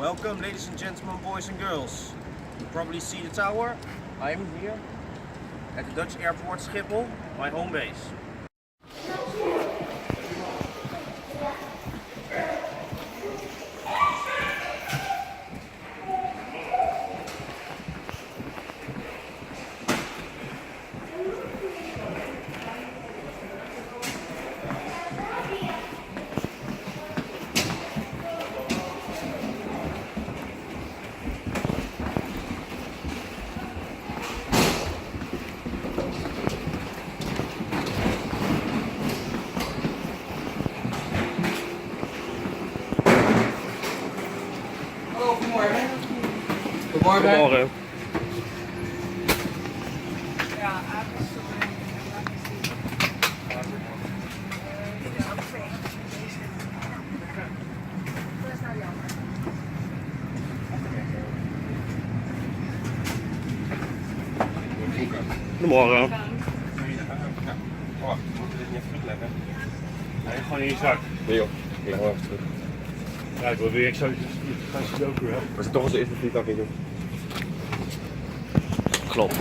Welcome, ladies and gentlemen, boys and girls. You probably see the tower. I'm here at the Dutch airport Schiphol, my home base. Goedemorgen. Goedemorgen. Oh, moet dit niet even terugleggen? Nee, gewoon in je zak. Nee joh, ik leg wel even terug. Ja, ik wil weer exotisch gaan sudoku hebben. Maar het toch als eerste vliegtuig in doen. Klopt.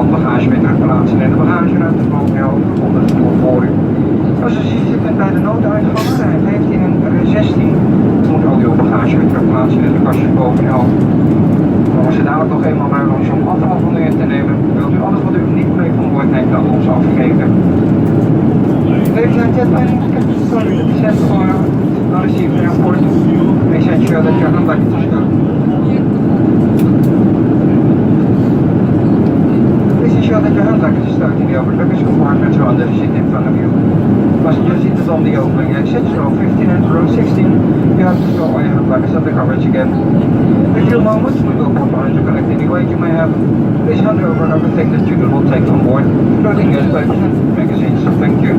handbagage weer terug plaatsen in de bagageruimte bovenal onder de stoel voor u. Zoals u ziet zit men bij de nooduitgang, rij 15 en rij 16. U moet al uw bagage weer terug plaatsen in de kastjes bovenal. Als je dadelijk nog eenmaal bij ons om afval van u in te nemen, wilt u alles wat u niet mee van boord neemt aan ons afgeven. Ladies and gentlemen, sorry to descend for receiving the airport. Please ensure that your hand luggage is good. Please ensure that your hand luggage is stowed in the overhead luggage compartment or under the seat in front of you. Passenger seat is on the opening exits, row 15 and row 16. You have to store all your hand luggage under coverage again. In a few moments, we will pop behind to collect any weight you may have. Please hand over everything that you will take on board, including newspapers and magazines. Thank you.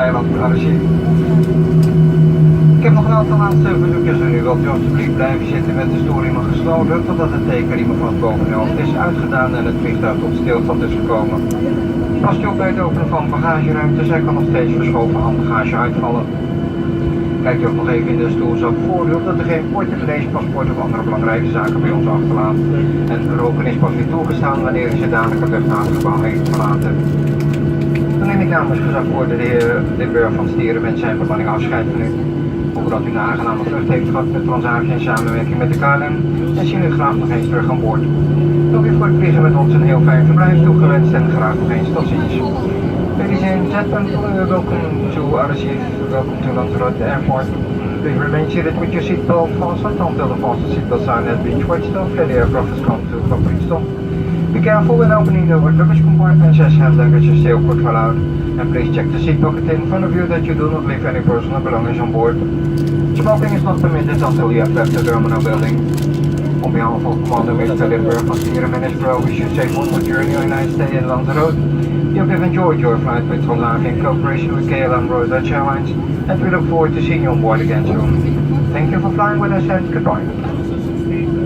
eiland Archie. Ik heb nog een aantal laatste verzoekjes en u wilt u alsjeblieft blijven zitten met de stoelriemen gesloten totdat het tekenriemen van het bovenhelft is uitgedaan en het vliegtuig tot stilstand is gekomen. Als u op bij het openen van bagageruimte, zij kan nog steeds verschoven handbagage uitvallen. Kijkt u ook nog even in de stoelzak voor u of dat er geen portemonnee, paspoort of andere belangrijke zaken bij ons achterlaat. En roken is pas weer toegestaan wanneer u zodanig het luchthavengebouw heeft verlaten. Dan neem ik namens gezagvoerder de heer Limburg van Stieren met zijn bemanning afscheid van u. Hopen dat u een aangename vlucht heeft gehad met Transavia in samenwerking met de KLM en zien u graag nog eens terug aan boord. Ook u voor het vliegen met ons een heel fijn verblijf toegewenst en graag nog eens tot ziens. Ladies and gentlemen, welcome to RSC, welcome to Lanzarote Airport. Please remain seated with your seatbelt fastened until the fasten seatbelt sign has been switched off and the aircraft has come to a complete stop. Be careful when opening the luggage compartments as hand luggage is still put allowed. And please check the seat pocket in front of you that you do not leave any personal belongings on board. Smoking is not permitted until you have left the terminal building. On behalf of Commander Mr. Limburg van Stieren and his crew, we should say one more journey on a nice stay in Lanzarote. You have enjoyed your flight with Transavia in cooperation with KLM Royal Dutch Airlines, and we look forward to seeing you on board again soon. Thank you for flying with us and goodbye.